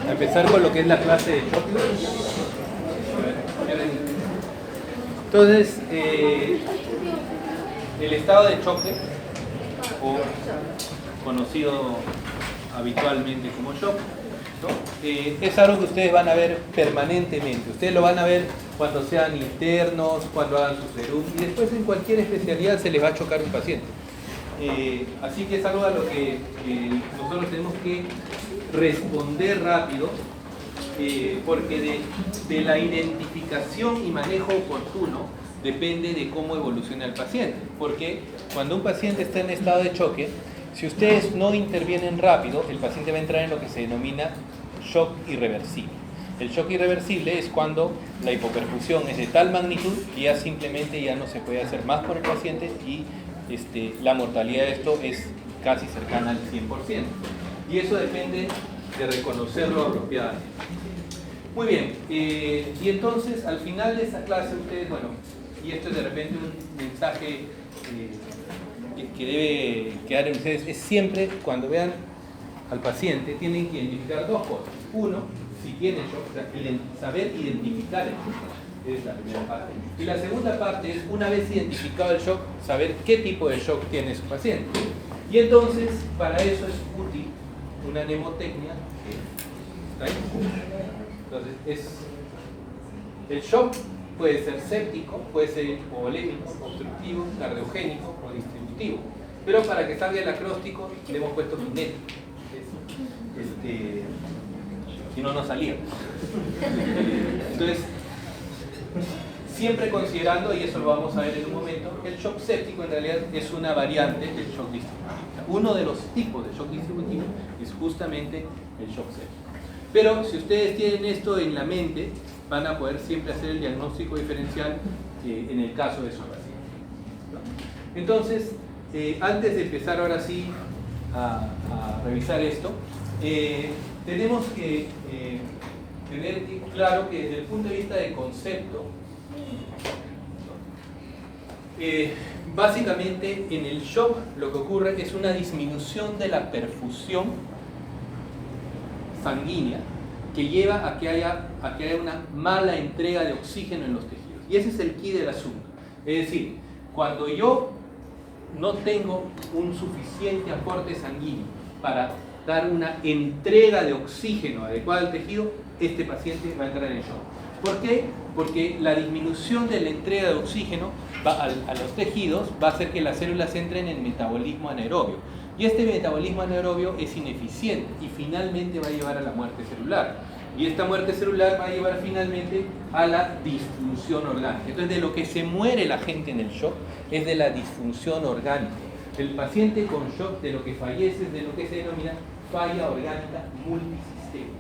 a empezar con lo que es la clase de shock. Entonces, el estado de choque, o conocido habitualmente como shock, ¿no? Es algo que ustedes van a ver permanentemente. Ustedes lo van a ver cuando sean internos, cuando hagan su serum, y después en cualquier especialidad se les va a chocar un paciente. Así que es algo a lo que nosotros tenemos que responder rápido, porque de la identificación y manejo oportuno depende de cómo evoluciona el paciente. Porque cuando un paciente está en estado de choque, si ustedes no intervienen rápido, el paciente va a entrar en lo que se denomina shock irreversible. El shock irreversible es cuando la hipoperfusión es de tal magnitud que ya simplemente ya no se puede hacer más por el paciente y la mortalidad de esto es casi cercana al 100%. Y eso depende de reconocerlo apropiadamente. Muy bien, y entonces al final de esta clase ustedes, bueno, y esto es de repente un mensaje que debe quedar en ustedes, es siempre cuando vean al paciente tienen que identificar dos cosas. Uno, si tiene shock, o sea, saber identificar el shock, es la primera parte. Y la segunda parte es, una vez identificado el shock, saber qué tipo de shock tiene su paciente. Y entonces, para eso es útil una mnemotecnia que está ahí. Entonces, el shock puede ser séptico, puede ser hipovolémico, obstructivo, cardiogénico o distributivo. Pero para que salga el acróstico le hemos puesto kinético. Si no, no salía. Entonces, siempre considerando, y eso lo vamos a ver en un momento, que el shock séptico en realidad es una variante del shock distributivo. Uno de los tipos de shock distributivo es justamente el shock séptico. Pero si ustedes tienen esto en la mente, van a poder siempre hacer el diagnóstico diferencial en el caso de su paciente, ¿no? Entonces, antes de empezar ahora sí a revisar esto, tenemos que tener claro que desde el punto de vista de concepto, básicamente en el shock lo que ocurre es una disminución de la perfusión sanguínea que lleva a que haya una mala entrega de oxígeno en los tejidos. Y ese es el quid del asunto. Es decir, cuando yo no tengo un suficiente aporte sanguíneo para dar una entrega de oxígeno adecuada al tejido, este paciente va a entrar en shock. ¿Por qué? Porque la disminución de la entrega de oxígeno a los tejidos va a hacer que las células entren en metabolismo anaerobio. Y este metabolismo anaerobio es ineficiente y finalmente va a llevar a la muerte celular. Y esta muerte celular va a llevar finalmente a la disfunción orgánica. Entonces, de lo que se muere la gente en el shock es de la disfunción orgánica. El paciente con shock de lo que fallece es de lo que se denomina falla orgánica multisistémica.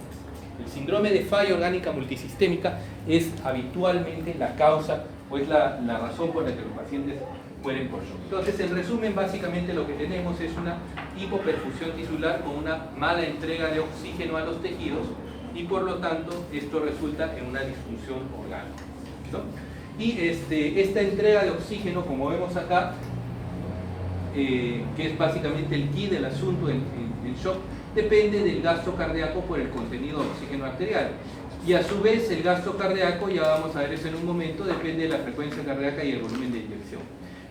El síndrome de falla orgánica multisistémica es habitualmente la causa o es la razón por la que los pacientes mueren por shock. Entonces, en resumen, básicamente lo que tenemos es una hipoperfusión tisular con una mala entrega de oxígeno a los tejidos y por lo tanto esto resulta en una disfunción orgánica, ¿no? Y esta entrega de oxígeno, como vemos acá, que es básicamente el quid del asunto del shock, depende del gasto cardíaco por el contenido de oxígeno arterial. Y a su vez el gasto cardíaco, ya vamos a ver eso en un momento, depende de la frecuencia cardíaca y el volumen de inyección.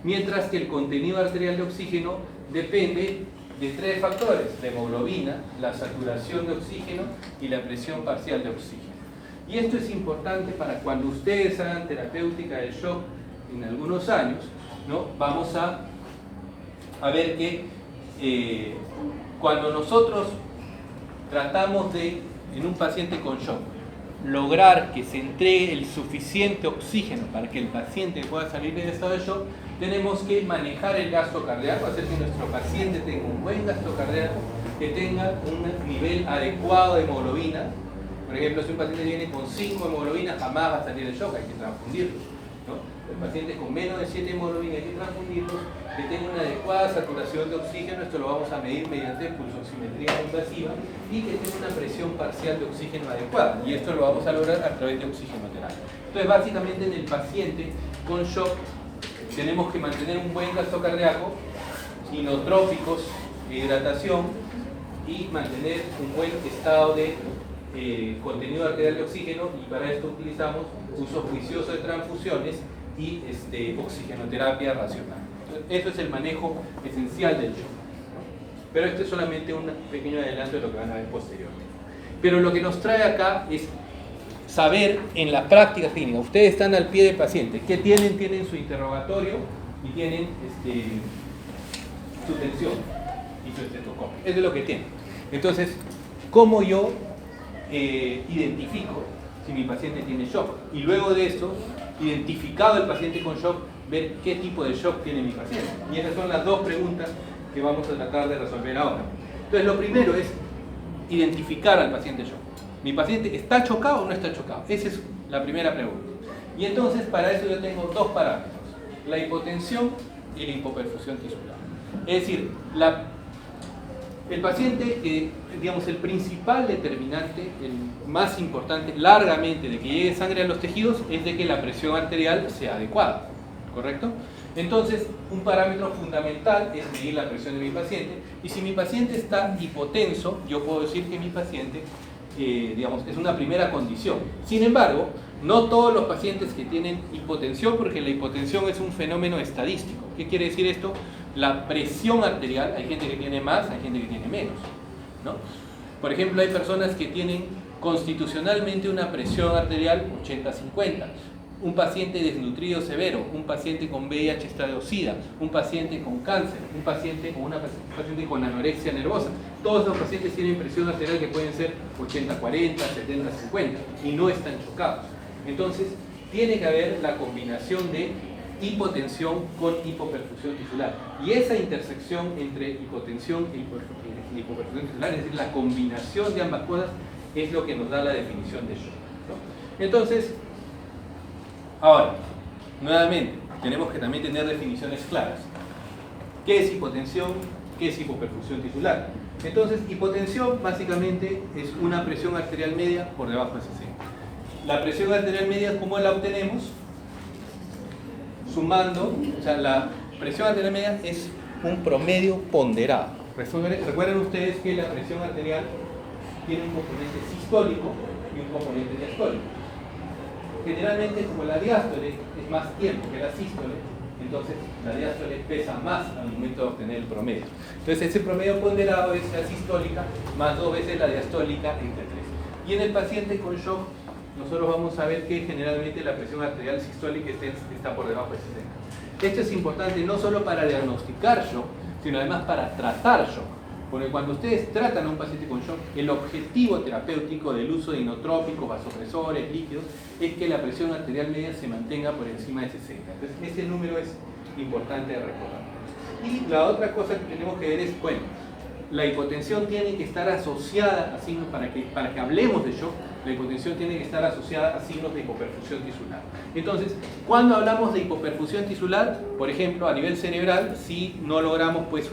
Mientras que el contenido arterial de oxígeno depende de tres factores: la hemoglobina, la saturación de oxígeno y la presión parcial de oxígeno. Y esto es importante para cuando ustedes hagan terapéutica del shock en algunos años, ¿no? Vamos a ver que cuando nosotros tratamos de, en un paciente con shock, lograr que se entregue el suficiente oxígeno para que el paciente pueda salir del estado de shock, tenemos que manejar el gasto cardíaco, hacer que nuestro paciente tenga un buen gasto cardíaco, que tenga un nivel adecuado de hemoglobina. Por ejemplo, si un paciente viene con 5 hemoglobinas, jamás va a salir del shock, hay que transfundirlo, ¿no? El paciente con menos de 7 hemoglobinas, hay que transfundirlo, que tenga una adecuada saturación de oxígeno, esto lo vamos a medir mediante pulsoximetría invasiva, y que tenga una presión parcial de oxígeno adecuada, y esto lo vamos a lograr a través de oxigenoterapia. Entonces, básicamente en el paciente con shock tenemos que mantener un buen gasto cardíaco, inotrópicos, hidratación y mantener un buen estado de contenido arterial de oxígeno, y para esto utilizamos uso juicioso de transfusiones y oxigenoterapia racional. Entonces, eso es el manejo esencial del shock. Pero esto es solamente un pequeño adelanto de lo que van a ver posteriormente. Pero lo que nos trae acá es saber en la práctica clínica. Ustedes están al pie del paciente. ¿Qué tienen? Tienen su interrogatorio y tienen su tensión y su estetoscopio. Eso es lo que tienen. Entonces, ¿cómo yo identifico si mi paciente tiene shock? Y luego de eso, identificado el paciente con shock, ver qué tipo de shock tiene mi paciente. Y esas son las dos preguntas que vamos a tratar de resolver ahora. Entonces, lo primero es identificar al paciente shock. ¿Mi paciente está chocado o no está chocado? Esa es la primera pregunta. Y entonces, para eso yo tengo dos parámetros: la hipotensión y la hipoperfusión tisular. Es decir, el paciente, digamos, el principal determinante, el más importante, largamente, de que llegue sangre a los tejidos, es de que la presión arterial sea adecuada, ¿correcto? Entonces, un parámetro fundamental es medir la presión de mi paciente, y si mi paciente está hipotenso, yo puedo decir que mi paciente, digamos, es una primera condición. Sin embargo, no todos los pacientes que tienen hipotensión, porque la hipotensión es un fenómeno estadístico. ¿Qué quiere decir esto? La presión arterial, hay gente que tiene más, hay gente que tiene menos, ¿no? Por ejemplo, hay personas que tienen constitucionalmente una presión arterial 80-50. Un paciente desnutrido severo, un paciente con VIH estadio SIDA, un paciente con cáncer, un paciente con anorexia nervosa. Todos los pacientes tienen presión arterial que pueden ser 80-40, 70-50 y no están chocados. Entonces, tiene que haber la combinación de hipotensión con hipoperfusión tisular. Y esa intersección entre hipotensión y hipoperfusión tisular, es decir, la combinación de ambas cosas, es lo que nos da la definición de shock, ¿no? Entonces, ahora, nuevamente, tenemos que también tener definiciones claras. ¿Qué es hipotensión? ¿Qué es hipoperfusión tisular? Entonces, hipotensión básicamente es una presión arterial media por debajo de 60. La presión arterial media, ¿cómo la obtenemos? Sumando, o sea, la presión arterial media es un promedio ponderado. Recuerden ustedes que la presión arterial tiene un componente sistólico y un componente diastólico. Generalmente, como la diástole es más tiempo que la sístole, entonces la diástole pesa más al momento de obtener el promedio. Entonces ese promedio ponderado es la sistólica más 2 veces la diastólica entre 3. Y en el paciente con shock, nosotros vamos a ver que generalmente la presión arterial sistólica está por debajo de 60. Esto es importante no solo para diagnosticar shock, sino además para tratar shock. Porque cuando ustedes tratan a un paciente con shock, el objetivo terapéutico del uso de inotrópicos, vasopresores, líquidos, es que la presión arterial media se mantenga por encima de 60. Entonces, ese número es importante de recordar. Y la otra cosa que tenemos que ver es, bueno, la hipotensión tiene que estar asociada a signos, para que hablemos de shock, la hipotensión tiene que estar asociada a signos de hipoperfusión tisular. Entonces, cuando hablamos de hipoperfusión tisular, por ejemplo, a nivel cerebral, si no logramos pues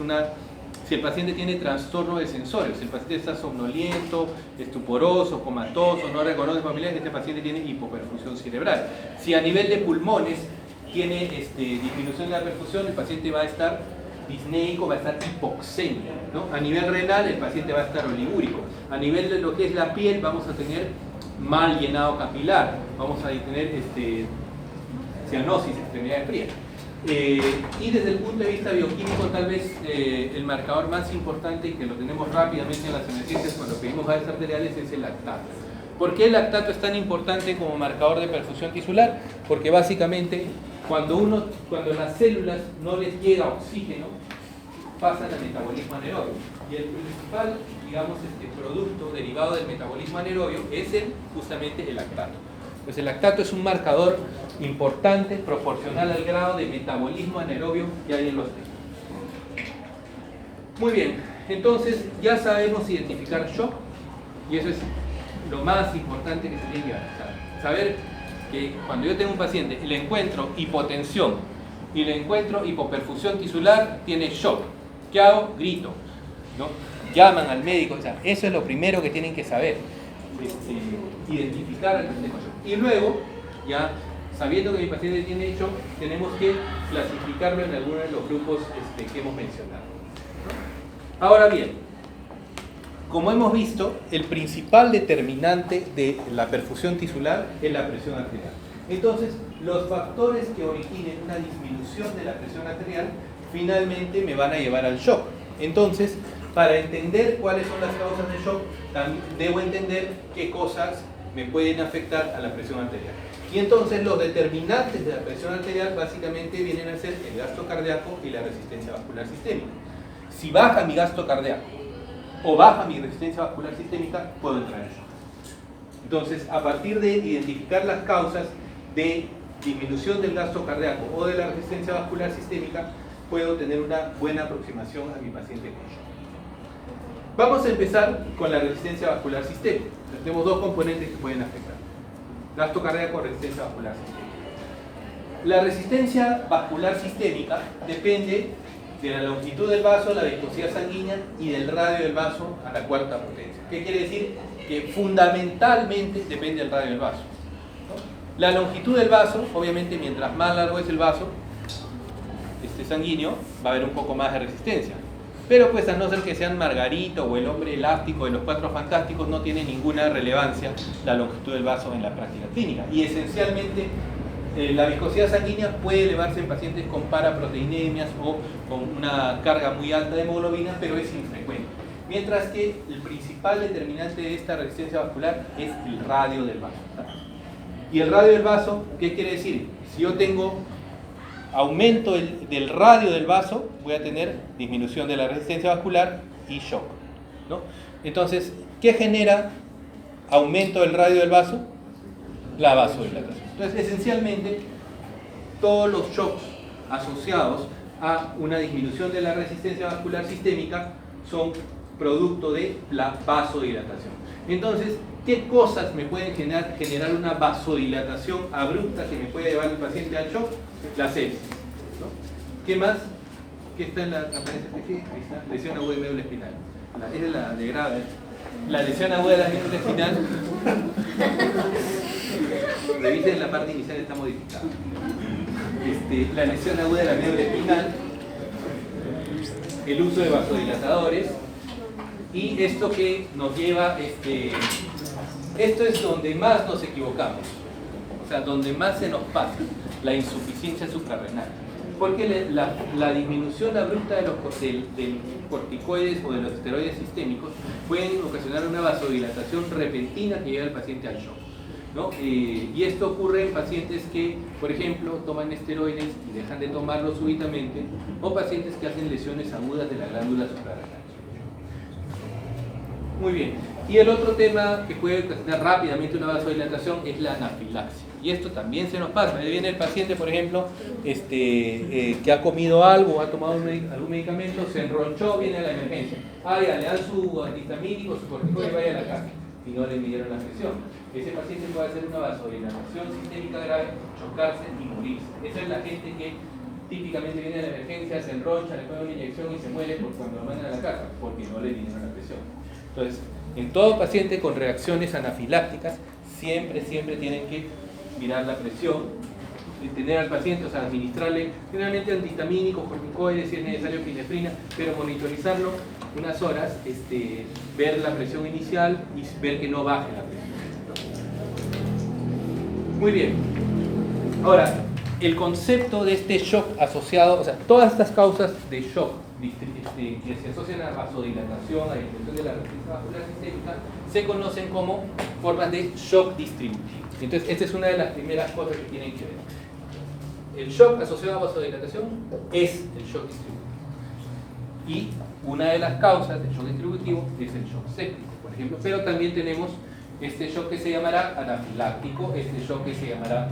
si el paciente tiene trastorno de sensorios, si el paciente está somnoliento, estuporoso, comatoso, no reconoce familiares, este paciente tiene hipoperfusión cerebral. Si a nivel de pulmones tiene disminución de la perfusión, el paciente va a estar disneico, va a estar hipoxemia, ¿no? A nivel renal, el paciente va a estar oligúrico. A nivel de lo que es la piel, vamos a tener mal llenado capilar, vamos a tener cianosis, extremidades frías. Y desde el punto de vista bioquímico, tal vez el marcador más importante, y que lo tenemos rápidamente en las emergencias cuando pedimos gases arteriales, es el lactato. ¿Por qué el lactato es tan importante como marcador de perfusión tisular? Porque básicamente cuando las células no les llega oxígeno, pasan al metabolismo anaerobio. Y el principal, digamos, producto derivado del metabolismo anaerobio es justamente el lactato. Pues el lactato es un marcador importante, proporcional al grado de metabolismo anaerobio que hay en los tejidos. Muy bien, entonces ya sabemos identificar shock, y eso es lo más importante que se tiene que hacer. Saber que cuando yo tengo un paciente y le encuentro hipotensión y le encuentro hipoperfusión tisular, tiene shock. ¿Qué hago? Grito, ¿no? Llaman al médico, o sea, eso es lo primero que tienen que saber, identificar al paciente con shock. Y luego, ya sabiendo que mi paciente tiene shock, tenemos que clasificarlo en alguno de los grupos que hemos mencionado, ¿no? Ahora bien, como hemos visto, el principal determinante de la perfusión tisular es la presión arterial. Entonces, los factores que originen una disminución de la presión arterial finalmente me van a llevar al shock. Entonces, para entender cuáles son las causas del shock, también debo entender qué cosas me pueden afectar a la presión arterial. Y entonces los determinantes de la presión arterial básicamente vienen a ser el gasto cardíaco y la resistencia vascular sistémica. Si baja mi gasto cardíaco o baja mi resistencia vascular sistémica, puedo entrar en shock. Entonces, a partir de identificar las causas de disminución del gasto cardíaco o de la resistencia vascular sistémica, puedo tener una buena aproximación a mi paciente con shock. Vamos a empezar con la resistencia vascular sistémica. Tenemos dos componentes que pueden afectar: gasto cardíaco, resistencia vascular sistémica. La resistencia vascular sistémica depende de la longitud del vaso, la viscosidad sanguínea y del radio del vaso a la cuarta potencia. ¿Qué quiere decir? Que fundamentalmente depende del radio del vaso, ¿no? La longitud del vaso, obviamente, mientras más largo es el vaso sanguíneo, va a haber un poco más de resistencia. Pero pues a no ser que sean Margarito o el hombre elástico de los Cuatro Fantásticos, no tiene ninguna relevancia la longitud del vaso en la práctica clínica. Y esencialmente la viscosidad sanguínea puede elevarse en pacientes con paraproteinemias o con una carga muy alta de hemoglobina, pero es infrecuente. Mientras que el principal determinante de esta resistencia vascular es el radio del vaso. ¿Y el radio del vaso qué quiere decir? Si yo tengo aumento del radio del vaso, voy a tener disminución de la resistencia vascular y shock, ¿no? Entonces, ¿qué genera aumento del radio del vaso? La vasodilatación. Entonces, esencialmente, todos los shocks asociados a una disminución de la resistencia vascular sistémica son producto de la vasodilatación. Entonces, ¿qué cosas me pueden generar una vasodilatación abrupta que me puede llevar al paciente al shock? La sepsis, ¿no? ¿Qué más? ¿Qué está en la apariencia? Ahí está, lesión aguda de médula espinal. Esa es la de grave. La lesión aguda de la médula espinal. Revisen la parte inicial, está modificada. La lesión aguda de la médula espinal, el uso de vasodilatadores, y esto que nos lleva, esto es donde más nos equivocamos, o sea, donde más se nos pasa, la insuficiencia suprarrenal. Porque la disminución abrupta de los corticoides o de los esteroides sistémicos pueden ocasionar una vasodilatación repentina que lleva al paciente al shock, ¿no? Y esto ocurre en pacientes que, por ejemplo, toman esteroides y dejan de tomarlos súbitamente, o pacientes que hacen lesiones agudas de la glándula suprarrenal. Muy bien. Y el otro tema que puede ocasionar rápidamente una vasodilatación es la anafilaxia. Y esto también se nos pasa. Ahí viene el paciente, por ejemplo, que ha comido algo, ha tomado algún medicamento, se enronchó, viene a la emergencia. Ya, le dan su antihistamínico, su corticoide y vaya a la casa. Y no le midieron la presión. Ese paciente puede hacer una vasodilatación sistémica grave, chocarse y morirse. Esa es la gente que típicamente viene a la emergencia, se enroncha, le ponen una inyección y se muere cuando lo mandan a la casa, porque no le midieron la presión. Entonces, en todo paciente con reacciones anafilácticas, siempre tienen que mirar la presión, tener al paciente, o sea, administrarle generalmente antihistamínicos, corticoides, si es necesario epinefrina, pero monitorizarlo unas horas, ver la presión inicial y ver que no baje la presión. Muy bien. Ahora, el concepto de este shock asociado, o sea, todas estas causas de shock que se asocian a vasodilatación, a disminución de la resistencia vascular sistémica, se conocen como formas de shock distributivo. Entonces, esta es una de las primeras cosas que tienen que ver. El shock asociado a vasodilatación es el shock distributivo. Y una de las causas del shock distributivo es el shock séptico, por ejemplo. Pero también tenemos este shock que se llamará anafiláctico, este shock que se llamará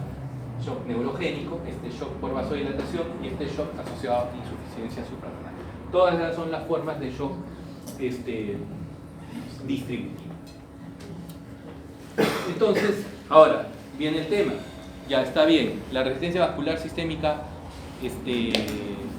shock neurogénico, este shock por vasodilatación y este shock asociado a insuficiencia suprarrenal. Todas esas son las formas de shock distributivo. Entonces, ahora viene el tema. Ya está bien, la resistencia vascular sistémica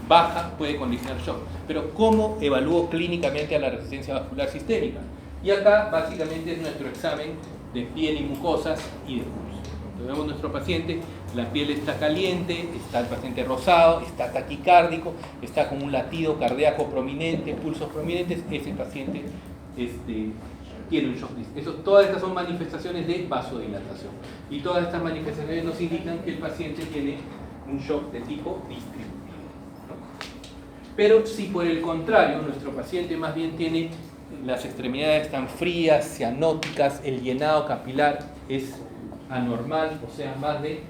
baja puede condicionar shock, pero ¿cómo evalúo clínicamente a la resistencia vascular sistémica? Y acá básicamente es nuestro examen de piel y mucosas y de pulso. Entonces vemos nuestro paciente, la piel está caliente, está el paciente rosado, está taquicárdico, está con un latido cardíaco prominente, pulsos prominentes, ese paciente tiene un shock. Todas estas son manifestaciones de vasodilatación. Y todas estas manifestaciones nos indican que el paciente tiene un shock de tipo distributivo, ¿no? Pero si por el contrario nuestro paciente más bien tiene las extremidades están frías, cianóticas, el llenado capilar es anormal, o sea, más de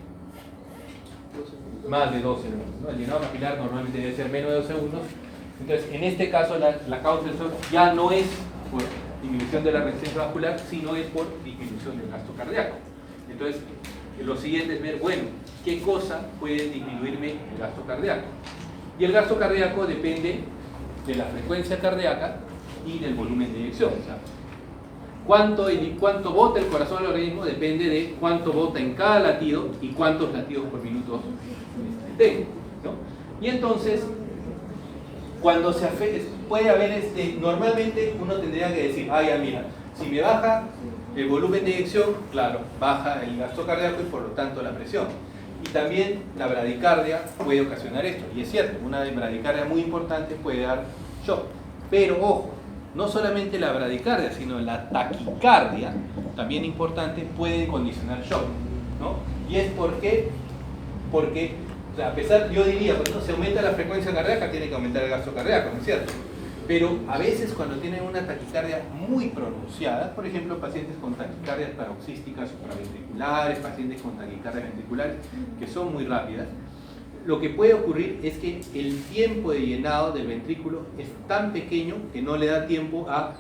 12 segundos, ¿no? El llenado capilar normalmente debe ser menos de 12 segundos. Entonces, en este caso, la causa del shock ya no es por disminución de la resistencia vascular, sino es por disminución del gasto cardíaco. Entonces, lo siguiente es ver, bueno, ¿qué cosa puede disminuirme el gasto cardíaco? Y el gasto cardíaco depende de la frecuencia cardíaca y del volumen de eyección. O sea, cuánto bota el corazón del organismo depende de cuánto bota en cada latido y cuántos latidos por minuto tengo, ¿no? Y entonces, cuando se puede haber, normalmente uno tendría que decir, ya mira, si me baja el volumen de eyección, claro, baja el gasto cardíaco y por lo tanto la presión. Y también la bradicardia puede ocasionar esto. Y es cierto, una bradicardia muy importante puede dar shock. Pero ojo, no solamente la bradicardia, sino la taquicardia, también importante, puede condicionar shock, ¿no? Y es porque o sea, a pesar, yo diría, cuando se aumenta la frecuencia cardíaca, tiene que aumentar el gasto cardíaco, ¿no es cierto? Pero a veces cuando tienen una taquicardia muy pronunciada, por ejemplo, pacientes con taquicardias paroxísticas supraventriculares, pacientes con taquicardias ventriculares, que son muy rápidas, lo que puede ocurrir es que el tiempo de llenado del ventrículo es tan pequeño que no le da tiempo a...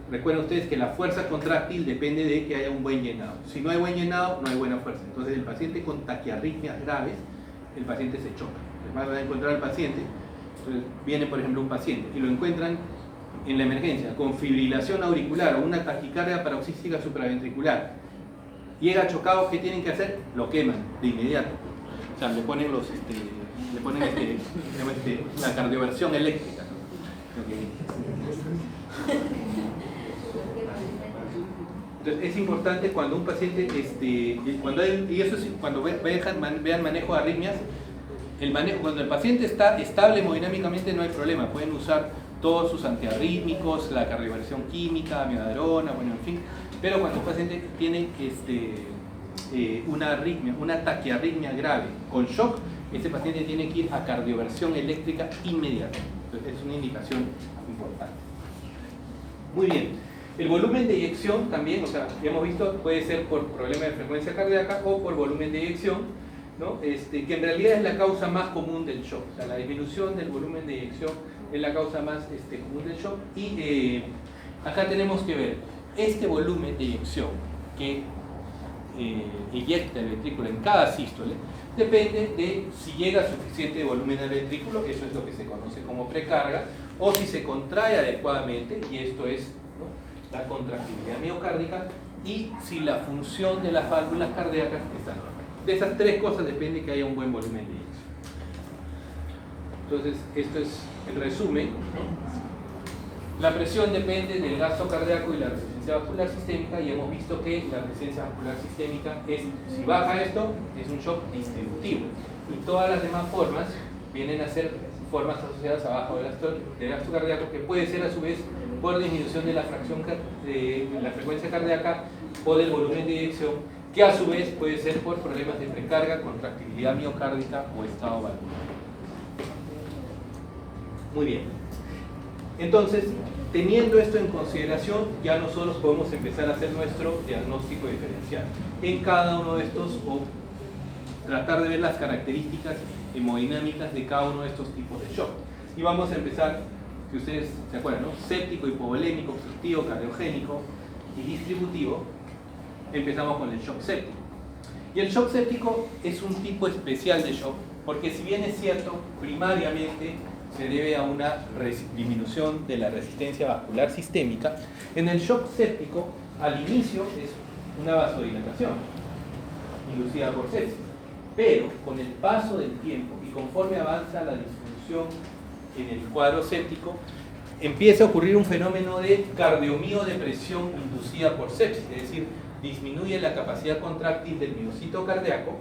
Recuerden ustedes que la fuerza contráctil depende de que haya un buen llenado. Si no hay buen llenado, no hay buena fuerza. Entonces el paciente con taquiarritmias graves, el paciente se choca. Van a encontrar al paciente, entonces viene por ejemplo un paciente y lo encuentran en la emergencia con fibrilación auricular o una taquicardia paroxística supraventricular. Llega chocado, ¿qué tienen que hacer? Lo queman de inmediato. O sea, le ponen la cardioversión eléctrica, ¿no? Entonces es importante cuando un paciente, cuando vean manejo de arritmias, cuando el paciente está estable hemodinámicamente no hay problema, pueden usar todos sus antiarrítmicos, la cardioversión química, amiodarona, bueno, en fin, pero cuando un paciente tiene una arritmia, una taquiarritmia grave con shock, este paciente tiene que ir a cardioversión eléctrica inmediata. Entonces es una indicación importante. Muy bien. El volumen de eyección también, o sea, ya hemos visto, puede ser por problema de frecuencia cardíaca o por volumen de eyección, ¿no? Que en realidad es la causa más común del shock. O sea, la disminución del volumen de eyección es la causa más común del shock. Y acá tenemos que ver este volumen de eyección que eyecta el ventrículo en cada sístole, depende de si llega suficiente volumen al ventrículo, eso es lo que se conoce como precarga, o si se contrae adecuadamente, y esto es, ¿no?, la contractilidad miocárdica, y si la función de las válvulas cardíacas está normal. De esas tres cosas depende que haya un buen volumen de eyección. Entonces, esto es el resumen, ¿no? La presión depende del gasto cardíaco y la resistencia vascular sistémica, y hemos visto que la resistencia vascular sistémica es, si baja esto, es un shock distributivo, y todas las demás formas vienen a ser formas asociadas a bajo del gasto cardíaco, que puede ser a su vez por disminución de la frecuencia cardíaca o del volumen de eyección, que a su vez puede ser por problemas de precarga, contractilidad miocárdica o estado valvular. Muy bien. Entonces, teniendo esto en consideración, ya nosotros podemos empezar a hacer nuestro diagnóstico diferencial en cada uno de estos, o tratar de ver las características hemodinámicas de cada uno de estos tipos de shock. Y vamos a empezar, si ustedes se acuerdan, ¿no?, séptico, hipovolémico, obstructivo, cardiogénico y distributivo. Empezamos con el shock séptico. Y el shock séptico es un tipo especial de shock, porque si bien es cierto, primariamente se debe a una disminución de la resistencia vascular sistémica, en el shock séptico, al inicio es una vasodilatación inducida por sepsis, pero con el paso del tiempo y conforme avanza la disfunción en el cuadro séptico, empieza a ocurrir un fenómeno de cardiomiodepresión inducida por sepsis, es decir, disminuye la capacidad contráctil del miocito cardíaco,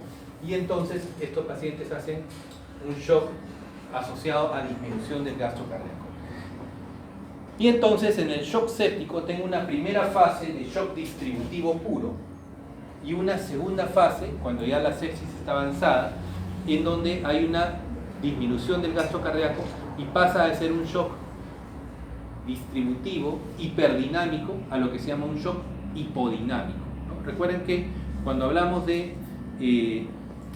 y entonces estos pacientes hacen un shock asociado a disminución del gasto cardíaco. Y entonces en el shock séptico tengo una primera fase de shock distributivo puro y una segunda fase, cuando ya la sepsis está avanzada, en donde hay una disminución del gasto cardíaco y pasa a ser un shock distributivo hiperdinámico a lo que se llama un shock hipodinámico, ¿no? Recuerden que cuando hablamos de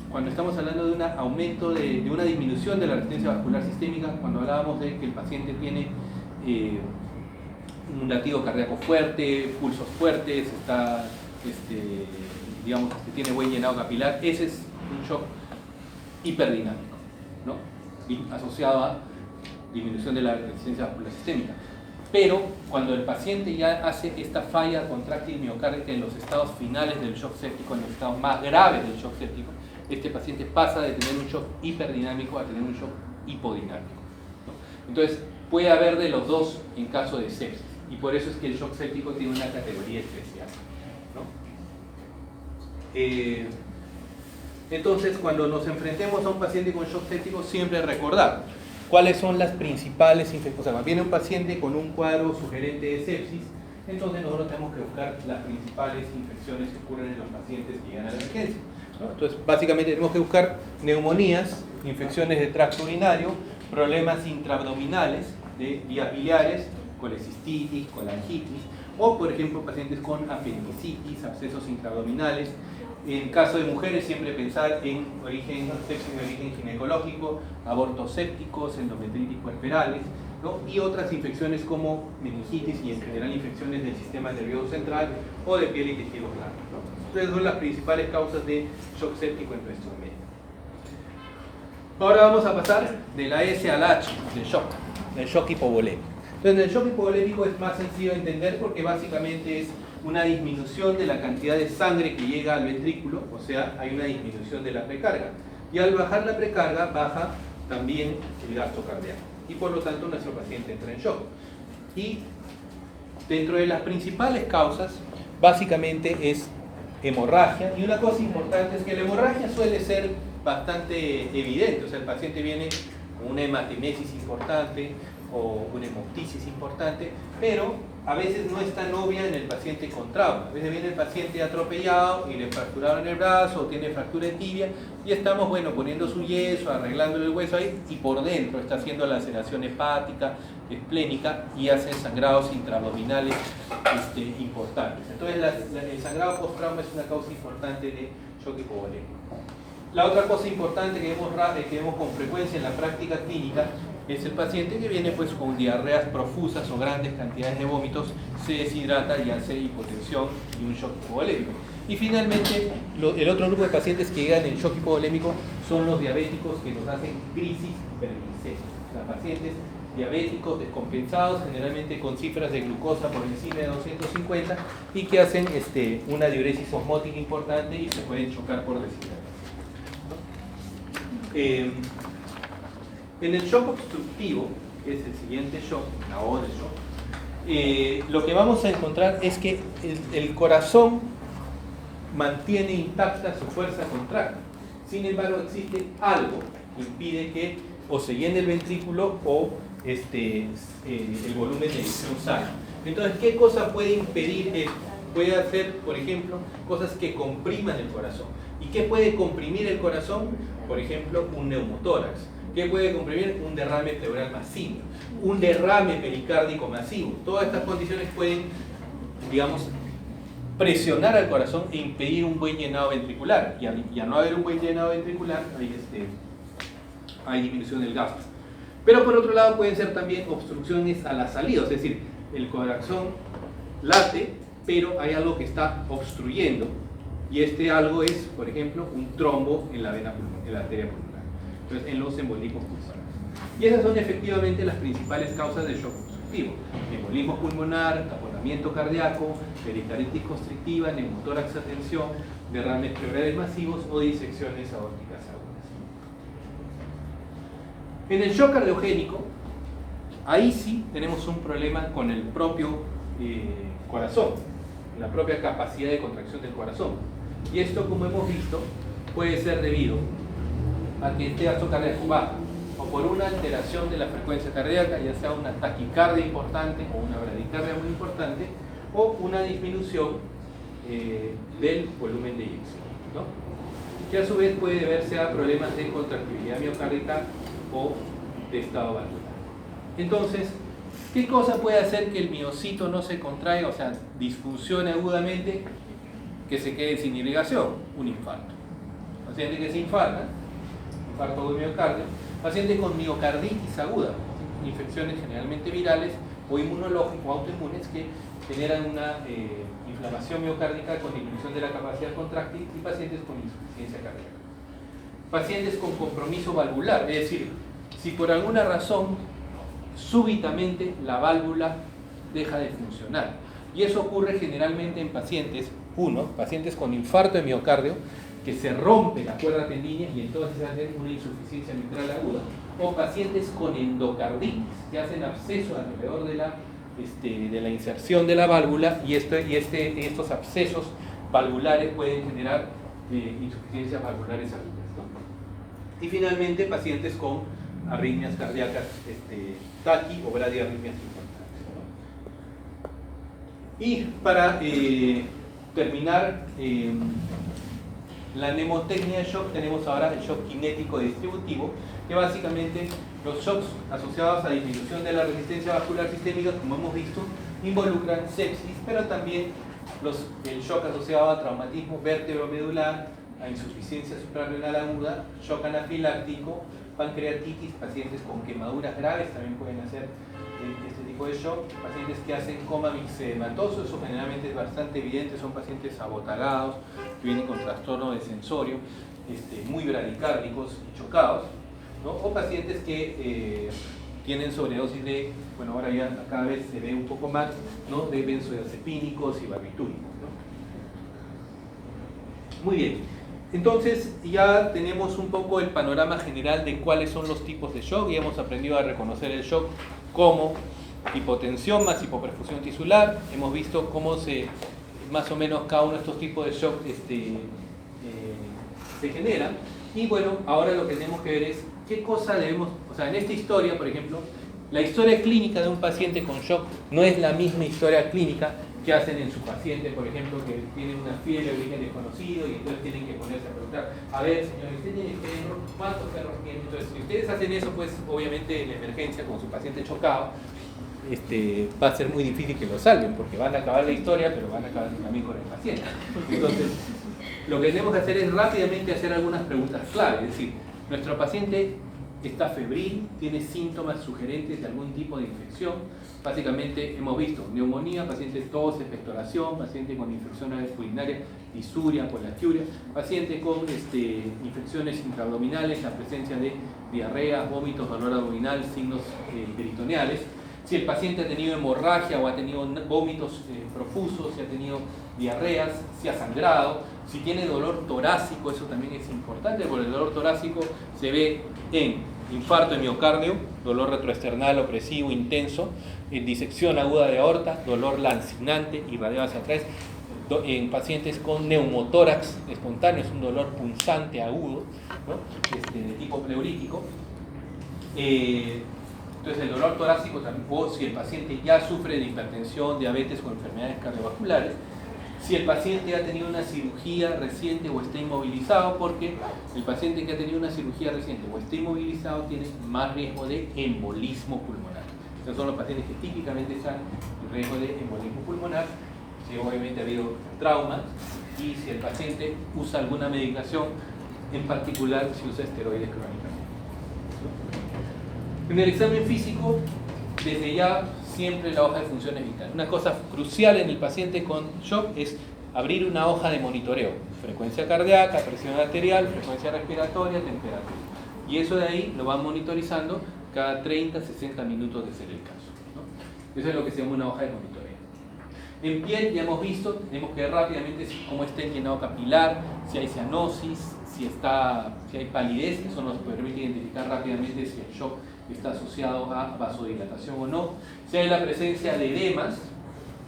cuando estamos hablando de un aumento de una disminución de la resistencia vascular sistémica, cuando hablábamos de que el paciente tiene un latido cardíaco fuerte, pulsos fuertes, está digamos que tiene buen llenado capilar, ese es un shock hiperdinámico, ¿no? Asociado a disminución de la resistencia vascular sistémica. Pero cuando el paciente ya hace esta falla contráctil miocárdica en los estados finales del shock séptico, en los estados más graves del shock séptico, este paciente pasa de tener un shock hiperdinámico a tener un shock hipodinámico, ¿no? Entonces puede haber de los dos en caso de sepsis, y por eso es que el shock séptico tiene una categoría especial, ¿no? Entonces, cuando nos enfrentemos a un paciente con shock séptico, siempre recordar cuáles son las principales infecciones. O sea, cuando viene un paciente con un cuadro sugerente de sepsis, entonces nosotros tenemos que buscar las principales infecciones que ocurren en los pacientes que llegan a la emergencia, ¿no? Entonces, básicamente tenemos que buscar neumonías, infecciones de tracto urinario, problemas intraabdominales de vías biliares, colecistitis, colangitis, o por ejemplo pacientes con apendicitis, abscesos intraabdominales. En caso de mujeres, siempre pensar en sepsis de origen ginecológico, abortos sépticos, endometritis puerperales, ¿no? Y otras infecciones como meningitis y en general infecciones del sistema nervioso central o de piel y tejidos blandos, ¿no? Entonces son las principales causas de shock séptico en nuestro medio. Ahora vamos a pasar de la S al H, del shock hipovolémico. Entonces el shock hipovolémico es más sencillo de entender porque básicamente es una disminución de la cantidad de sangre que llega al ventrículo, o sea, hay una disminución de la precarga. Y al bajar la precarga, baja también el gasto cardíaco. Y por lo tanto, nuestro paciente entra en shock. Y dentro de las principales causas, básicamente es hemorragia. Y una cosa importante es que la hemorragia suele ser bastante evidente. O sea, el paciente viene con una hematemesis importante o una hemoptisis importante, pero a veces no es tan obvia en el paciente con trauma. A veces viene el paciente atropellado y le fracturaron el brazo o tiene fractura de tibia y estamos, bueno, poniendo su yeso, arreglándole el hueso ahí y por dentro está haciendo laceración hepática, esplénica y hacen sangrados intraabdominales importantes. Entonces el sangrado post-trauma es una causa importante de shock hipovolémico. La otra cosa importante que vemos con frecuencia en la práctica clínica es el paciente que viene pues con diarreas profusas o grandes cantidades de vómitos, se deshidrata y hace hipotensión y un shock hipovolémico. Y finalmente, el otro grupo de pacientes que llegan en shock hipovolémico son los diabéticos que nos hacen crisis hiperglicémicas. O sea, pacientes diabéticos descompensados, generalmente con cifras de glucosa por encima de 250 y que hacen una diuresis osmótica importante y se pueden chocar por deshidratación. En el shock obstructivo, que es el siguiente shock, la O de shock, lo que vamos a encontrar es que el corazón mantiene intacta su fuerza contráctil. Sin embargo, existe algo que impide que o se llene el ventrículo o el volumen de eyección salga. Entonces, ¿qué cosa puede impedir esto? Puede hacer, por ejemplo, cosas que compriman el corazón. ¿Y qué puede comprimir el corazón? Por ejemplo, un neumotórax. ¿Qué puede comprimir? Un derrame pleural masivo, un derrame pericárdico masivo. Todas estas condiciones pueden, digamos, presionar al corazón e impedir un buen llenado ventricular. Y al no haber un buen llenado ventricular, hay disminución del gasto. Pero por otro lado pueden ser también obstrucciones a la salida, es decir, el corazón late, pero hay algo que está obstruyendo. Y algo es, por ejemplo, un trombo en la vena pulmonar, en la arteria pulmonar. Entonces, en los embolismos pulmonares. Y esas son efectivamente las principales causas de shock obstructivo: embolismo pulmonar, taponamiento cardíaco, pericarditis constrictiva, neumotórax a tensión, derrames pleurales masivos o disecciones aórticas agudas. En el shock cardiogénico, ahí sí tenemos un problema con el propio corazón, la propia capacidad de contracción del corazón. Y esto, como hemos visto, puede ser debido a que este gasto cardíaco baja, o por una alteración de la frecuencia cardíaca, ya sea una taquicardia importante o una bradicardia muy importante, o una disminución del volumen de eyección, ¿no? Que a su vez puede deberse a problemas de contractibilidad miocárdica o de estado valvular. Entonces, ¿qué cosa puede hacer que el miocito no se contraiga, o sea, disfuncione agudamente, que se quede sin irrigación? Un infarto. Paciente que se infarta, infarto de miocardio, pacientes con miocarditis aguda, infecciones generalmente virales o inmunológicas o autoinmunes que generan una inflamación miocárdica con disminución de la capacidad contráctil, y pacientes con insuficiencia cardíaca. Pacientes con compromiso valvular, es decir, si por alguna razón súbitamente la válvula deja de funcionar. Y eso ocurre generalmente en pacientes, pacientes con infarto de miocardio, que se rompe la cuerda tendínea y entonces hacen una insuficiencia mitral aguda, o pacientes con endocarditis, que hacen absceso alrededor de la inserción de la válvula, y estos abscesos valvulares pueden generar insuficiencias valvulares agudas, ¿no? Y finalmente, pacientes con arritmias cardíacas taqui o bradiarritmias importantes, ¿no? Y para terminar la mnemotecnia de shock, tenemos ahora el shock cinético distributivo, que básicamente los shocks asociados a disminución de la resistencia vascular sistémica, como hemos visto, involucran sepsis, pero también el shock asociado a traumatismo vértebro-medular, a insuficiencia suprarrenal aguda, shock anafiláctico, pancreatitis, pacientes con quemaduras graves también pueden hacer este tipo de shock, pacientes que hacen coma mixedematoso, eso generalmente es bastante evidente, son pacientes abotagados, que vienen con trastorno de sensorio, muy bradicárdicos y chocados, ¿no? O pacientes que tienen sobredosis de, bueno, ahora ya cada vez se ve un poco más, ¿no?, de benzodiazepínicos y barbitúricos, ¿no? Muy bien. Entonces ya tenemos un poco el panorama general de cuáles son los tipos de shock y hemos aprendido a reconocer el shock como hipotensión más hipoperfusión tisular. Hemos visto cómo más o menos cada uno de estos tipos de shock se generan. Y bueno, ahora lo que tenemos que ver es qué cosa debemos, o sea, en esta historia, por ejemplo, la historia clínica de un paciente con shock no es la misma historia clínica que hacen en su paciente, por ejemplo, que tiene una fiebre de origen desconocido y entonces tienen que ponerse a preguntar, a ver, señor, ¿usted tiene perro? ¿Cuántos perros tiene? Entonces, si ustedes hacen eso, pues obviamente en la emergencia con su paciente chocado, va a ser muy difícil que lo salven, porque van a acabar la historia, pero van a acabar también con el paciente. Entonces, lo que tenemos que hacer es rápidamente hacer algunas preguntas clave, es decir, nuestro paciente está febril, tiene síntomas sugerentes de algún tipo de infección. Básicamente hemos visto neumonía, paciente tos, expectoración, paciente con infecciones urinarias, disuria, colastiuria, paciente con infecciones intraabdominales, la presencia de diarrea, vómitos, dolor abdominal, signos peritoneales. Si el paciente ha tenido hemorragia o ha tenido vómitos profusos, si ha tenido diarreas, si ha sangrado, si tiene dolor torácico, eso también es importante, porque el dolor torácico se ve en infarto de miocardio, dolor retroesternal opresivo intenso, en disección aguda de aorta, dolor lancinante irradiado hacia atrás, en pacientes con neumotórax espontáneo, es un dolor punzante agudo, ¿no?, de tipo pleurítico. Entonces el dolor torácico también, o si el paciente ya sufre de hipertensión, diabetes o enfermedades cardiovasculares, si el paciente ha tenido una cirugía reciente o está inmovilizado, porque el paciente que ha tenido una cirugía reciente o está inmovilizado tiene más riesgo de embolismo pulmonar. Estos son los pacientes que típicamente están en riesgo de embolismo pulmonar, si obviamente ha habido trauma y si el paciente usa alguna medicación, en particular si usa esteroides crónicamente. En el examen físico, desde ya, siempre la hoja de funciones vitales. Una cosa crucial en el paciente con shock es abrir una hoja de monitoreo. Frecuencia cardíaca, presión arterial, frecuencia respiratoria, temperatura. Y eso de ahí lo van monitorizando cada 30, 60 minutos de ser el caso, ¿no? Eso es lo que se llama una hoja de monitoreo. En piel ya hemos visto, tenemos que ver rápidamente cómo está el llenado capilar, si hay cianosis, si hay palidez, eso nos permite identificar rápidamente si el shock está asociado a vasodilatación o no. Si hay la presencia de edemas,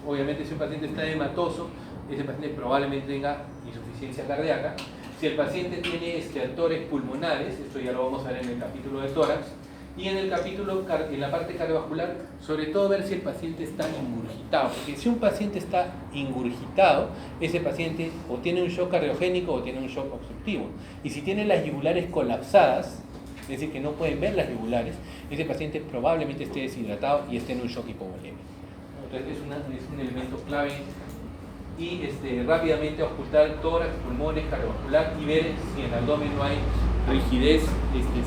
obviamente si un paciente está edematoso, ese paciente probablemente tenga insuficiencia cardíaca. Si el paciente tiene estertores pulmonares, esto ya lo vamos a ver en el capítulo de tórax, Y en el capítulo, en la parte cardiovascular, sobre todo ver si el paciente está ingurgitado, porque si un paciente está ingurgitado, ese paciente o tiene un shock cardiogénico o tiene un shock obstructivo. Y si tiene las yugulares colapsadas, es decir, que no pueden ver las yugulares, ese paciente probablemente esté deshidratado y esté en un shock hipovolémico. Entonces es un elemento clave. Y rápidamente ocultar tórax, pulmones, cardiovascular y ver si en el abdomen no hay rigidez,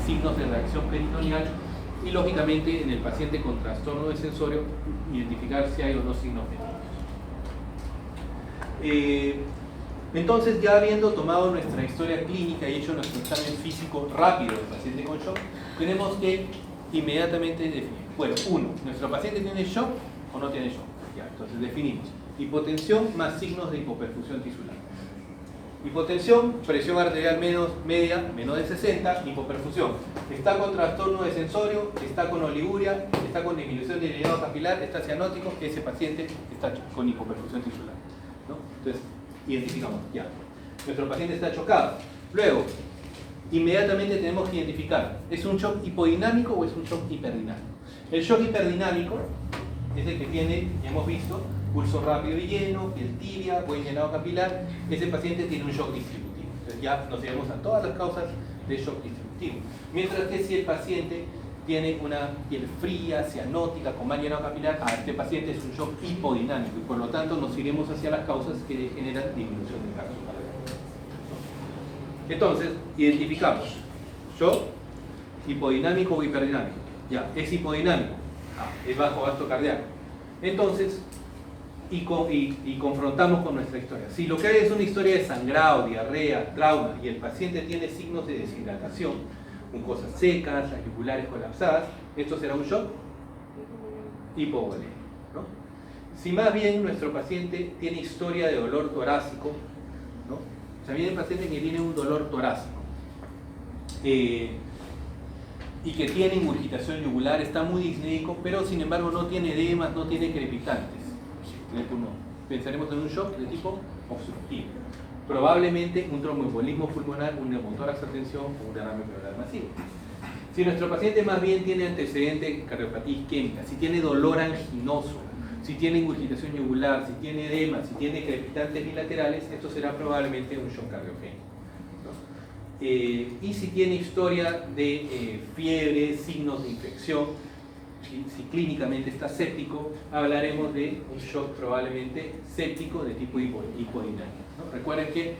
signos de reacción peritoneal, y lógicamente en el paciente con trastorno de sensorio identificar si hay o no signos médicos. Entonces, ya habiendo tomado nuestra historia clínica y hecho nuestro examen físico rápido del paciente con shock, tenemos que inmediatamente definir. Bueno, uno, ¿nuestro paciente tiene shock o no tiene shock? Ya, entonces definimos. Hipotensión más signos de hipoperfusión tisular. Hipotensión, presión arterial media menos de 60, hipoperfusión. Está con trastorno de sensorio, está con oliguria, está con disminución de llenado capilar, está cianótico, ese paciente está con hipoperfusión tisular, ¿no? Entonces, identificamos, ya. Nuestro paciente está chocado. Luego, inmediatamente tenemos que identificar, ¿es un shock hipodinámico o es un shock hiperdinámico? El shock hiperdinámico es el que tiene, ya hemos visto, pulso rápido y lleno, piel tibia, buen llenado capilar. Ese paciente tiene un shock distributivo. Entonces ya nos llevamos a todas las causas de shock distributivo. Mientras que si el paciente tiene una piel fría, cianótica, con mal llenado capilar, este paciente es un shock hipodinámico y por lo tanto nos iremos hacia las causas que generan disminución del cardio. Entonces, identificamos shock hipodinámico o hiperdinámico. Ya, es hipodinámico, es bajo gasto cardíaco. Entonces, y confrontamos con nuestra historia. Si lo que hay es una historia de sangrado, diarrea, trauma y el paciente tiene signos de deshidratación, mucosas secas, las yugulares colapsadas, esto será un shock hipovolémico, ¿no? Si más bien nuestro paciente tiene historia de dolor torácico, ¿no? O sea, viene el paciente que tiene un dolor torácico y que tiene ingurgitación yugular, está muy disnéico, pero sin embargo no tiene edemas, no tiene crepitantes. Pensaremos en un shock de tipo obstructivo. Probablemente un tromboembolismo pulmonar, un neumotórax a tensión o un derrame pleural masivo. Si nuestro paciente más bien tiene antecedente de cardiopatía isquémica, si tiene dolor anginoso, si tiene ingurgitación yugular, si tiene edema, si tiene crepitantes bilaterales, esto será probablemente un shock cardiogénico, ¿no? Y si tiene historia de fiebre, signos de infección, si clínicamente está séptico, hablaremos de un shock probablemente séptico de tipo hipodinámico, ¿no? Recuerden que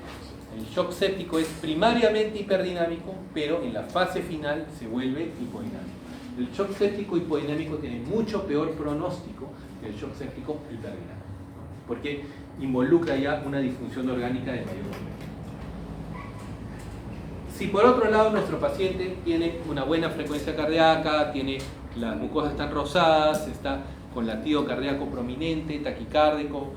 el shock séptico es primariamente hiperdinámico, pero en la fase final se vuelve hipodinámico. El shock séptico hipodinámico tiene mucho peor pronóstico que el shock séptico hiperdinámico, ¿no? Porque involucra ya una disfunción orgánica de mayor nivel. Si por otro lado nuestro paciente tiene una buena frecuencia cardíaca, las mucosas están rosadas, está con latido cardíaco prominente, taquicárdico,